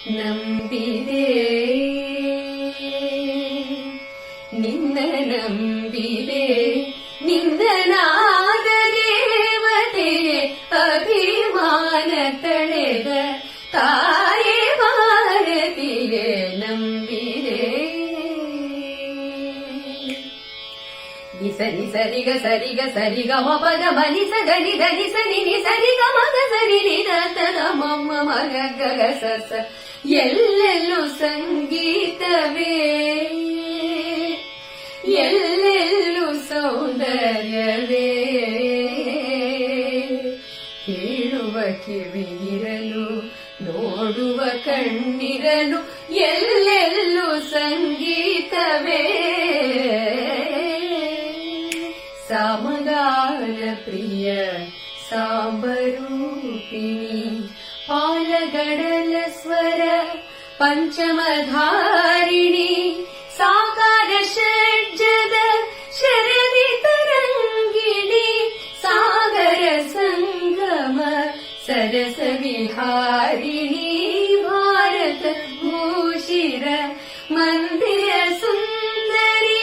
ನಂಬಿದೆ ನಿನ್ನ ನಂಬಿದೆ ನಿಂದನಾದ ದೇವತೆ ಅಭಿಮಾನ ತಳೆದ ತಾಯೇ ಭಾರತಿಗೆ ನಂಬಿದೆ ಸರಿ ಸರಿಗ ಸರಿಗ ಸರಿಗ ಮಪದ ಬಲಿಸ ಗನಿ ಧನಿ ಸನಿ ನಿ ಸರಿಗ ಮಗ ಸರಿ ನಿರತದ ಮಮ್ಮ ಮಗ ಗಗ ಸಸ ಎಲ್ಲೆಲ್ಲೂ ಸಂಗೀತವೇ ಎಲ್ಲೆಲ್ಲೂ ಸೌಂದರ್ಯವೇ ಕೇಳುವ ಕಿವಿಯಿರಲು ನೋಡುವ ಕಣ್ಣಿರಲು ಎಲ್ಲೆಲ್ಲೂ ಸಂಗೀತವೇ ಸಾಮಗಾನ ಪ್ರಿಯ ಸಾಂಬರೂಪಿಣಿ ಪಾಲಗಡಲ ಸ್ವರ ಪಂಚಮಧಾರಿಣಿ ಸಾಕಾರ ಷಡ್ಜದ ಶರದಿ ತರಂಗಿಣಿ ಸಾಗರ ಸಂಗಮ ಸರಸ ವಿಹಾರಿಣಿ ಭಾರತ ಭೂಷಿರ ಮಂದಿರ ಸುಂದರಿ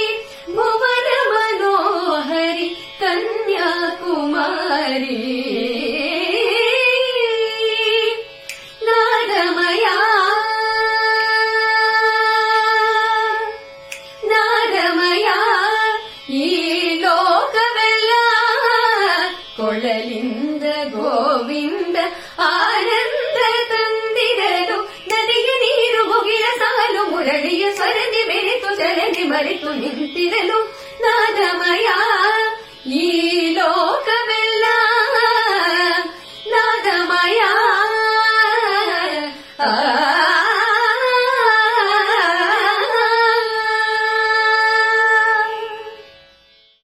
ಭುವನ ಮನೋಹರಿ ಕನ್ಯಾಕುಮಾರಿ ನಾದಮಯ ನಾದಮಯ ಈ ಲೋಕವೆಲ್ಲ ಕೊಳಲಿಂದ ಗೋವಿಂದ ಆನಂದ ತಂದಿರಲು ನದಿಗೆ ನೀರು ಮುಗಿಲ ಸಾಲು ಮುರಳಿಯ ಸ್ವರದಿ ಬೆರೆತು ಚಲನೆ ಮರೆತು ನಿಂತಿರಲು ನಾದಮಯ ಈ ಲೋಕ